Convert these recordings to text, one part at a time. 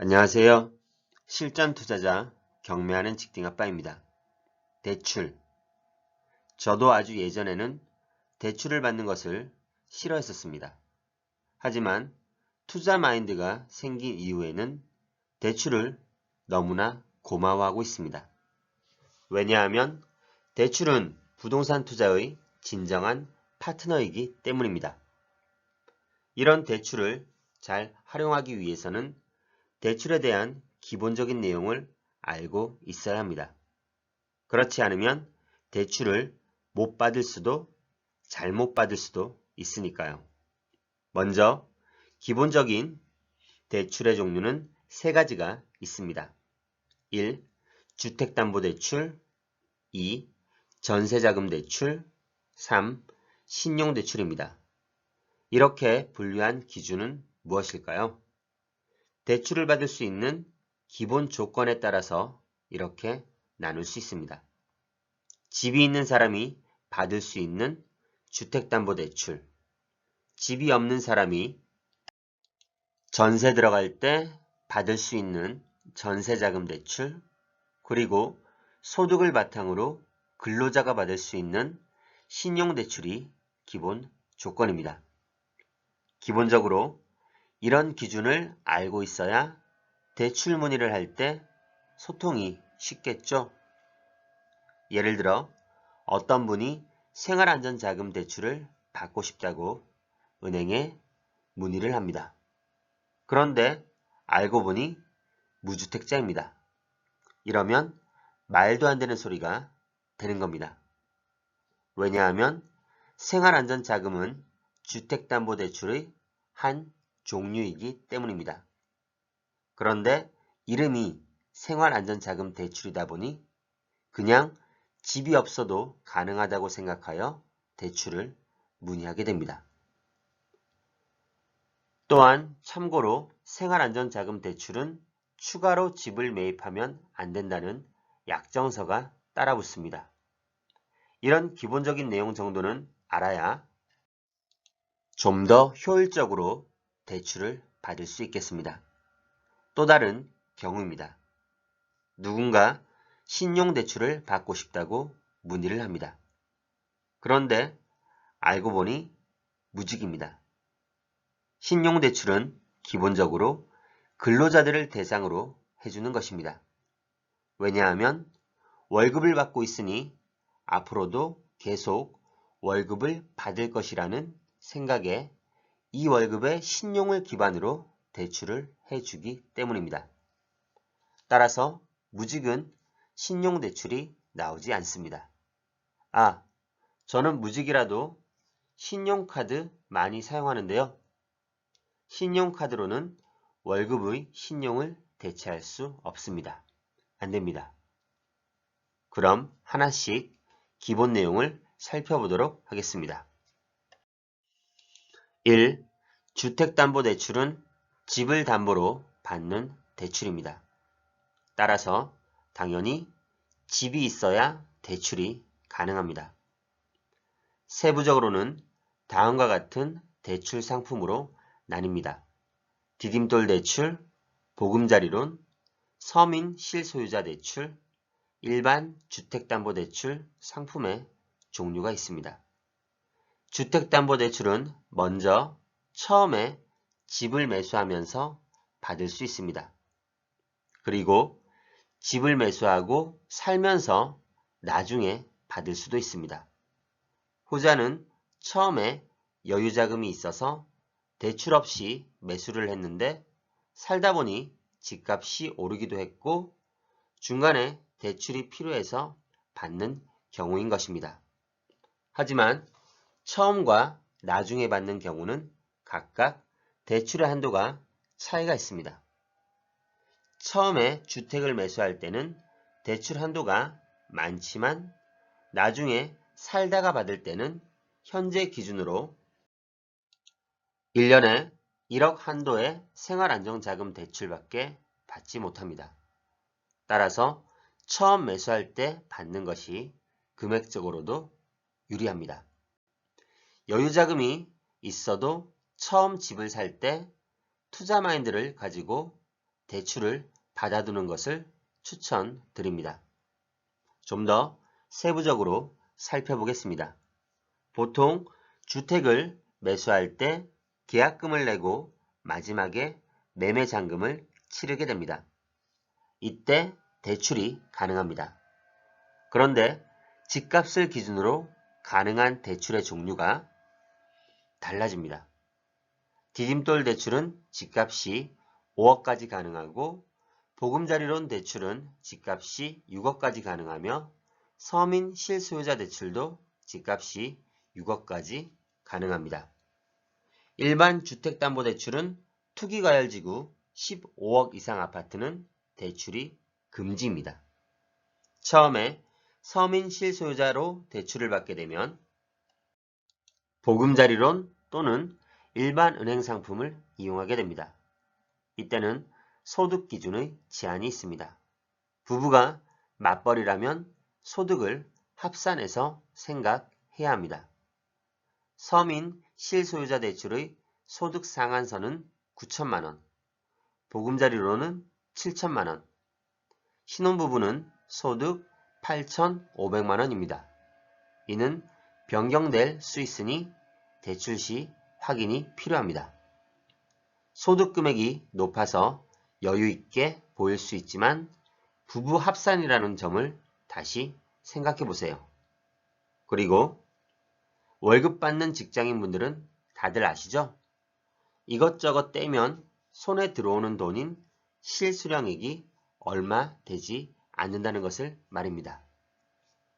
안녕하세요. 실전 투자자 경매하는 직딩 아빠입니다. 대출. 저도 아주 예전에는 대출을 받는 것을 싫어했었습니다. 하지만 투자 마인드가 생긴 이후에는 대출을 너무나 고마워하고 있습니다. 왜냐하면 대출은 부동산 투자의 진정한 파트너이기 때문입니다. 이런 대출을 잘 활용하기 위해서는 대출에 대한 기본적인 내용을 알고 있어야 합니다. 그렇지 않으면 대출을 못 받을 수도 잘못 받을 수도 있으니까요. 먼저 기본적인 대출의 종류는 세 가지가 있습니다. 1. 주택담보대출 2. 전세자금대출 3. 신용대출입니다. 이렇게 분류한 기준은 무엇일까요? 대출을 받을 수 있는 기본 조건에 따라서 이렇게 나눌 수 있습니다. 집이 있는 사람이 받을 수 있는 주택담보대출, 집이 없는 사람이 전세 들어갈 때 받을 수 있는 전세자금대출, 그리고 소득을 바탕으로 근로자가 받을 수 있는 신용대출이 기본 조건입니다. 기본적으로 이런 기준을 알고 있어야 대출 문의를 할 때 소통이 쉽겠죠? 예를 들어 어떤 분이 생활안전자금 대출을 받고 싶다고 은행에 문의를 합니다. 그런데 알고 보니 무주택자입니다. 이러면 말도 안 되는 소리가 되는 겁니다. 왜냐하면 생활안전자금은 주택담보대출의 한 종류이기 때문입니다. 그런데 이름이 생활안전자금 대출이다 보니 그냥 집이 없어도 가능하다고 생각하여 대출을 문의하게 됩니다. 또한 참고로 생활안전자금 대출은 추가로 집을 매입하면 안 된다는 약정서가 따라붙습니다. 이런 기본적인 내용 정도는 알아야 좀 더 효율적으로 대출을 받을 수 있겠습니다. 또 다른 경우입니다. 누군가 신용대출을 받고 싶다고 문의를 합니다. 그런데 알고 보니 무직입니다. 신용대출은 기본적으로 근로자들을 대상으로 해주는 것입니다. 왜냐하면 월급을 받고 있으니 앞으로도 계속 월급을 받을 것이라는 생각에 이 월급의 신용을 기반으로 대출을 해주기 때문입니다. 따라서 무직은 신용대출이 나오지 않습니다. 아, 저는 무직이라도 신용카드 많이 사용하는데요. 신용카드로는 월급의 신용을 대체할 수 없습니다. 안 됩니다. 그럼 하나씩 기본 내용을 살펴보도록 하겠습니다. 1. 주택담보대출은 집을 담보로 받는 대출입니다. 따라서 당연히 집이 있어야 대출이 가능합니다. 세부적으로는 다음과 같은 대출 상품으로 나뉩니다. 디딤돌 대출, 보금자리론, 서민 실소유자 대출, 일반 주택담보대출 상품의 종류가 있습니다. 주택담보대출은 먼저 처음에 집을 매수하면서 받을 수 있습니다. 그리고 집을 매수하고 살면서 나중에 받을 수도 있습니다. 후자는 처음에 여유자금이 있어서 대출 없이 매수를 했는데 살다 보니 집값이 오르기도 했고 중간에 대출이 필요해서 받는 경우인 것입니다. 하지만 처음과 나중에 받는 경우는 각각 대출의 한도가 차이가 있습니다. 처음에 주택을 매수할 때는 대출 한도가 많지만 나중에 살다가 받을 때는 현재 기준으로 1년에 1억 한도의 생활안정자금 대출밖에 받지 못합니다. 따라서 처음 매수할 때 받는 것이 금액적으로도 유리합니다. 여유자금이 있어도 처음 집을 살 때 투자 마인드를 가지고 대출을 받아두는 것을 추천드립니다. 좀 더 세부적으로 살펴보겠습니다. 보통 주택을 매수할 때 계약금을 내고 마지막에 매매 잔금을 치르게 됩니다. 이때 대출이 가능합니다. 그런데 집값을 기준으로 가능한 대출의 종류가 달라집니다. 디딤돌 대출은 집값이 5억까지 가능하고 보금자리론 대출은 집값이 6억까지 가능하며 서민 실소유자 대출도 집값이 6억까지 가능합니다. 일반 주택담보대출은 투기과열지구 15억 이상 아파트는 대출이 금지입니다. 처음에 서민 실소유자로 대출을 받게 되면 보금자리론 또는 일반 은행 상품을 이용하게 됩니다. 이때는 소득 기준의 제한이 있습니다. 부부가 맞벌이라면 소득을 합산해서 생각해야 합니다. 서민 실소유자 대출의 소득 상한선은 9천만 원, 보금자리로는 7천만 원, 신혼부부는 소득 8,500만 원입니다. 이는 변경될 수 있으니 대출 시 확인이 필요합니다. 소득 금액이 높아서 여유 있게 보일 수 있지만 부부 합산이라는 점을 다시 생각해 보세요. 그리고 월급 받는 직장인분들은 다들 아시죠? 이것저것 떼면 손에 들어오는 돈인 실수령액이 얼마 되지 않는다는 것을 말입니다.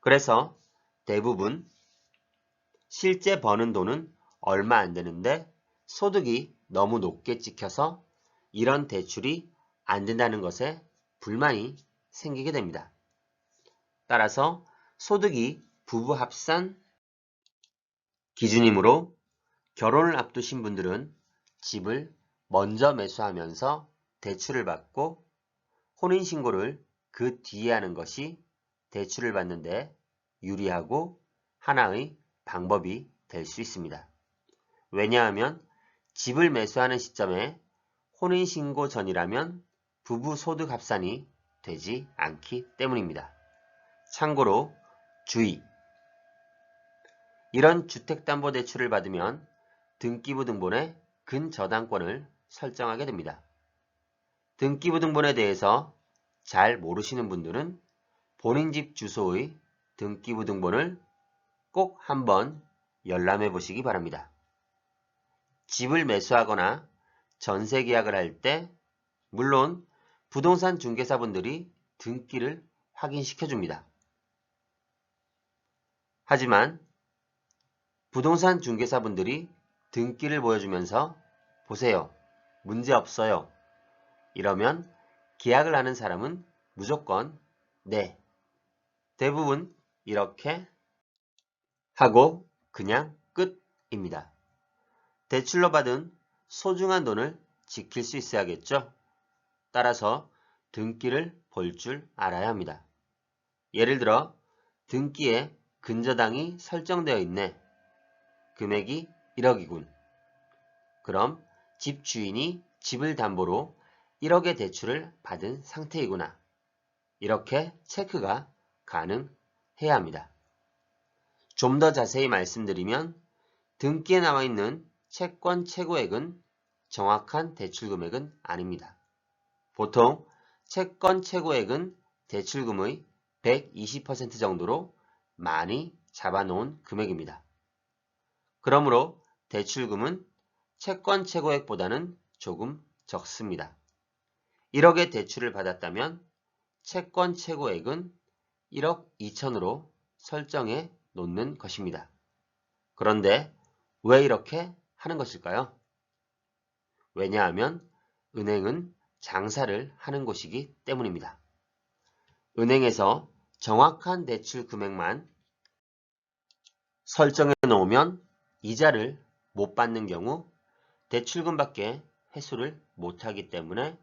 그래서 대부분 실제 버는 돈은 얼마 안 되는데 소득이 너무 높게 찍혀서 이런 대출이 안 된다는 것에 불만이 생기게 됩니다. 따라서 소득이 부부 합산 기준이므로 결혼을 앞두신 분들은 집을 먼저 매수하면서 대출을 받고 혼인신고를 그 뒤에 하는 것이 대출을 받는데 유리하고 하나의 방법이 될 수 있습니다. 왜냐하면 집을 매수하는 시점에 혼인신고 전이라면 부부 소득 합산이 되지 않기 때문입니다. 참고로 주의! 이런 주택담보대출을 받으면 등기부등본에 근저당권을 설정하게 됩니다. 등기부등본에 대해서 잘 모르시는 분들은 본인 집 주소의 등기부등본을 꼭 한번 열람해 보시기 바랍니다. 집을 매수하거나 전세계약을 할 때 물론 부동산 중개사분들이 등기를 확인시켜 줍니다. 하지만 부동산 중개사분들이 등기를 보여주면서 보세요. 문제 없어요. 이러면 계약을 하는 사람은 무조건 네. 대부분 이렇게 하고 그냥 끝입니다. 대출로 받은 소중한 돈을 지킬 수 있어야겠죠? 따라서 등기를 볼 줄 알아야 합니다. 예를 들어 등기에 근저당이 설정되어 있네. 금액이 1억이군. 그럼 집 주인이 집을 담보로 1억의 대출을 받은 상태이구나. 이렇게 체크가 가능해야 합니다. 좀 더 자세히 말씀드리면 등기에 나와 있는 채권 최고액은 정확한 대출 금액은 아닙니다. 보통 채권 최고액은 대출금의 120% 정도로 많이 잡아놓은 금액입니다. 그러므로 대출금은 채권 최고액보다는 조금 적습니다. 1억의 대출을 받았다면 채권 최고액은 1억 2천으로 설정해 놓는 것입니다. 그런데 왜 이렇게 하는 것일까요? 왜냐하면 은행은 장사를 하는 곳이기 때문입니다. 은행에서 정확한 대출 금액만 설정해 놓으면 이자를 못 받는 경우 대출금밖에 회수를 못하기 때문에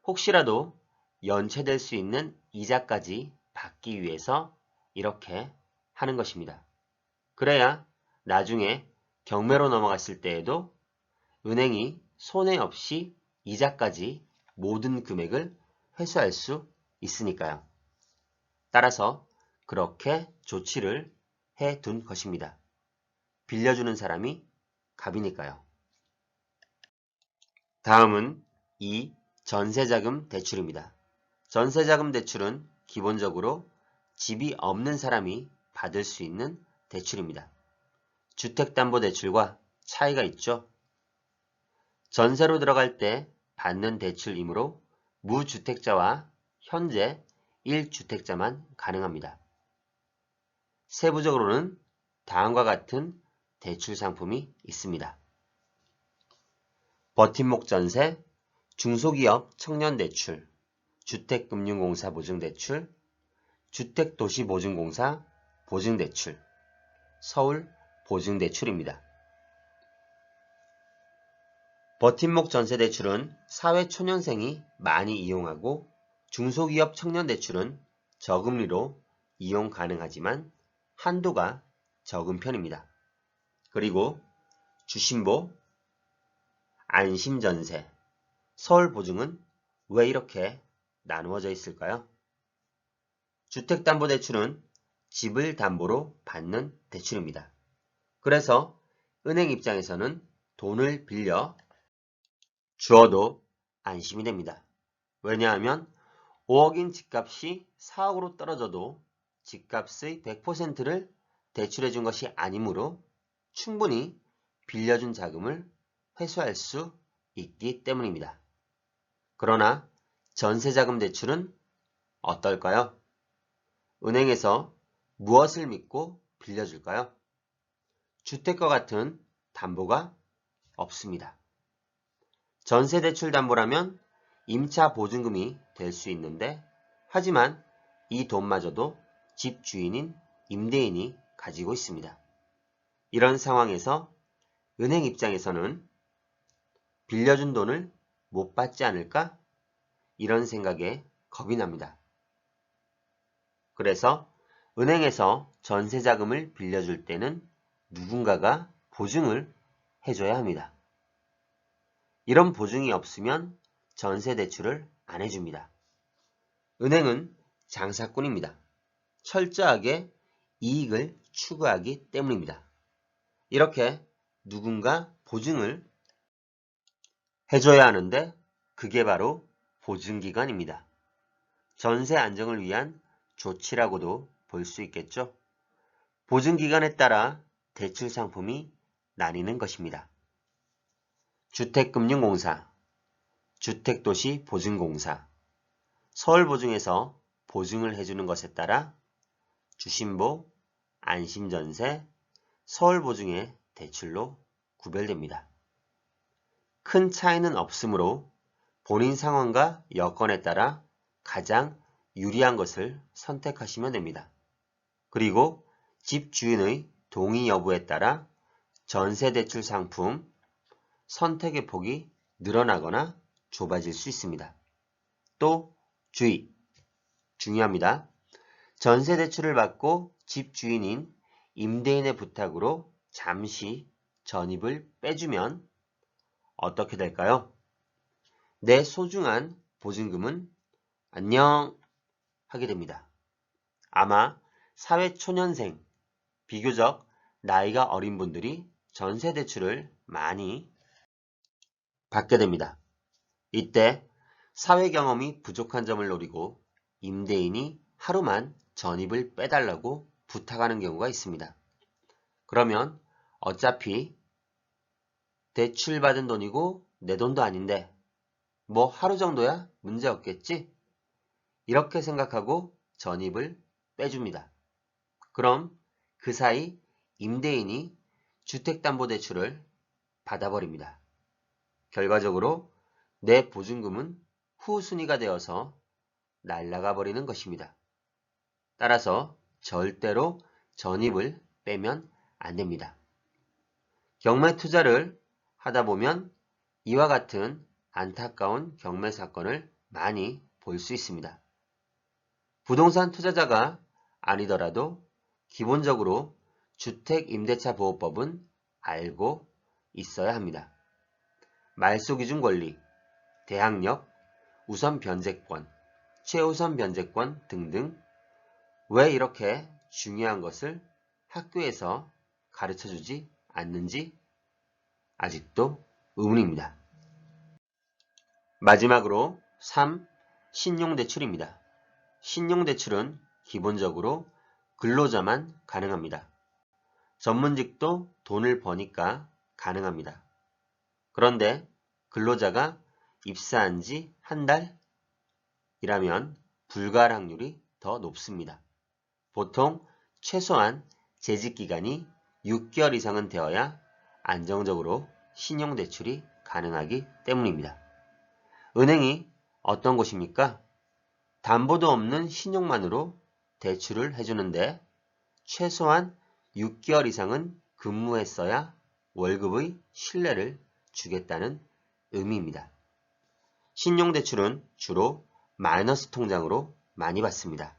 혹시라도 연체될 수 있는 이자까지 받기 위해서 이렇게 하는 것입니다. 그래야 나중에 경매로 넘어갔을 때에도 은행이 손해 없이 이자까지 모든 금액을 회수할 수 있으니까요. 따라서 그렇게 조치를 해둔 것입니다. 빌려주는 사람이 갑이니까요. 다음은 이 전세자금 대출입니다. 전세자금 대출은 기본적으로 집이 없는 사람이 받을 수 있는 대출입니다. 주택담보대출과 차이가 있죠. 전세로 들어갈 때 받는 대출이므로 무주택자와 현재 1주택자만 가능합니다. 세부적으로는 다음과 같은 대출 상품이 있습니다. 버팀목 전세, 중소기업 청년대출, 주택금융공사 보증대출, 주택도시보증공사 보증대출, 서울 보증대출입니다. 버팀목 전세대출은 사회초년생이 많이 이용하고 중소기업 청년대출은 저금리로 이용 가능하지만 한도가 적은 편입니다. 그리고 주신보, 안심전세, 서울보증은 왜 이렇게 나누어져 있을까요? 주택담보대출은 집을 담보로 받는 대출입니다. 그래서 은행 입장에서는 돈을 빌려 주어도 안심이 됩니다. 왜냐하면 5억인 집값이 4억으로 떨어져도 집값의 100%를 대출해 준 것이 아니므로 충분히 빌려준 자금을 회수할 수 있기 때문입니다. 그러나 전세자금 대출은 어떨까요? 은행에서 무엇을 믿고 빌려줄까요? 주택과 같은 담보가 없습니다. 전세대출 담보라면 임차 보증금이 될 수 있는데 하지만 이 돈마저도 집주인인 임대인이 가지고 있습니다. 이런 상황에서 은행 입장에서는 빌려준 돈을 못 받지 않을까? 이런 생각에 겁이 납니다. 그래서 은행에서 전세자금을 빌려줄 때는 누군가가 보증을 해줘야 합니다. 이런 보증이 없으면 전세대출을 안 해줍니다. 은행은 장사꾼입니다. 철저하게 이익을 추구하기 때문입니다. 이렇게 누군가 보증을 해줘야 하는데 그게 바로 보증기관입니다. 전세 안정을 위한 조치라고도 볼 수 있겠죠. 보증기간에 따라 대출 상품이 나뉘는 것입니다. 주택금융공사, 주택도시보증공사, 서울보증에서 보증을 해주는 것에 따라 주신보, 안심전세, 서울보증의 대출로 구별됩니다. 큰 차이는 없으므로 본인 상황과 여건에 따라 가장 유리한 것을 선택하시면 됩니다. 그리고 집주인의 동의 여부에 따라 전세대출 상품 선택의 폭이 늘어나거나 좁아질 수 있습니다. 또 주의! 중요합니다. 전세대출을 받고 집주인인 임대인의 부탁으로 잠시 전입을 빼주면 어떻게 될까요? 내 소중한 보증금은 안녕 하게 됩니다. 아마 사회초년생, 비교적 나이가 어린 분들이 전세대출을 많이 받게 됩니다. 이때 사회 경험이 부족한 점을 노리고 임대인이 하루만 전입을 빼달라고 부탁하는 경우가 있습니다. 그러면 어차피 대출받은 돈이고 내 돈도 아닌데 뭐 하루 정도야 문제 없겠지? 이렇게 생각하고 전입을 빼줍니다. 그럼 그 사이 임대인이 주택담보대출을 받아버립니다. 결과적으로 내 보증금은 후순위가 되어서 날아가 버리는 것입니다. 따라서 절대로 전입을 빼면 안 됩니다. 경매 투자를 하다 보면 이와 같은 안타까운 경매 사건을 많이 볼 수 있습니다. 부동산 투자자가 아니더라도 기본적으로 주택임대차보호법은 알고 있어야 합니다. 말소기준 권리, 대항력, 우선 변제권, 최우선 변제권 등등 왜 이렇게 중요한 것을 학교에서 가르쳐주지 않는지 아직도 의문입니다. 마지막으로 3. 신용대출입니다. 신용대출은 기본적으로 근로자만 가능합니다. 전문직도 돈을 버니까 가능합니다. 그런데 근로자가 입사한 지 한 달이라면 불가할 확률이 더 높습니다. 보통 최소한 재직기간이 6개월 이상은 되어야 안정적으로 신용대출이 가능하기 때문입니다. 은행이 어떤 곳입니까? 담보도 없는 신용만으로 대출을 해주는데 최소한 6개월 이상은 근무했어야 월급의 신뢰를 주겠다는 의미입니다. 신용대출은 주로 마이너스 통장으로 많이 받습니다.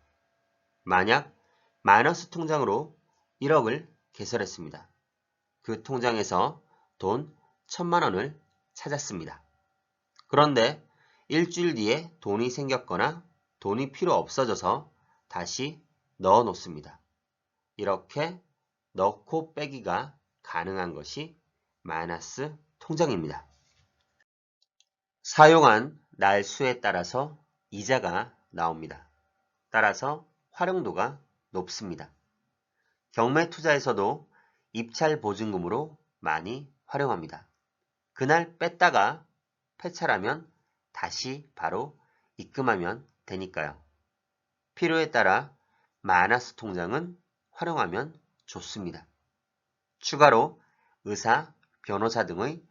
만약 마이너스 통장으로 1억을 개설했습니다. 그 통장에서 돈 1,000만 원을 찾았습니다. 그런데 일주일 뒤에 돈이 생겼거나 돈이 필요 없어져서 다시 넣어 놓습니다. 이렇게 넣고 빼기가 가능한 것이 마이너스 통장입니다. 사용한 날수에 따라서 이자가 나옵니다. 따라서 활용도가 높습니다. 경매 투자에서도 입찰 보증금으로 많이 활용합니다. 그날 뺐다가 폐차라면 다시 바로 입금하면 되니까요. 필요에 따라 마이너스 통장은 활용하면 좋습니다. 추가로 의사, 변호사 등의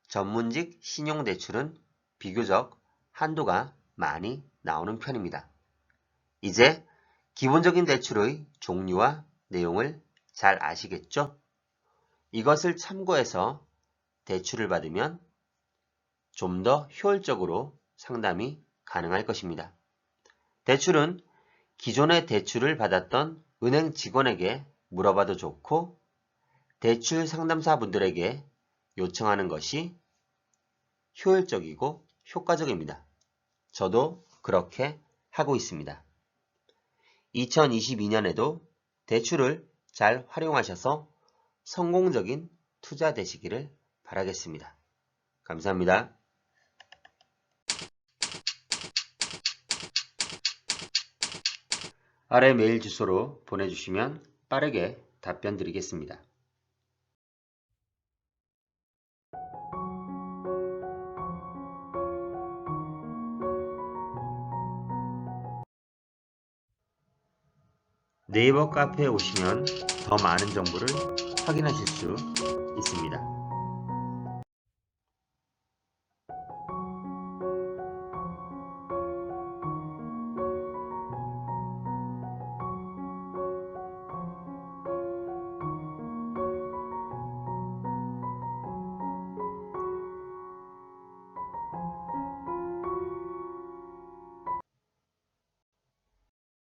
전문직 신용대출은 비교적 한도가 많이 나오는 편입니다. 이제 기본적인 대출의 종류와 내용을 잘 아시겠죠? 이것을 참고해서 대출을 받으면 좀 더 효율적으로 상담이 가능할 것입니다. 대출은 기존에 대출을 받았던 은행 직원에게 물어봐도 좋고 대출 상담사 분들에게 요청하는 것이 효율적이고 효과적입니다. 저도 그렇게 하고 있습니다. 2022년에도 대출을 잘 활용하셔서 성공적인 투자 되시기를 바라겠습니다. 감사합니다. 아래 메일 주소로 보내주시면 빠르게 답변 드리겠습니다. 네이버 카페에 오시면 더 많은 정보를 확인하실 수 있습니다.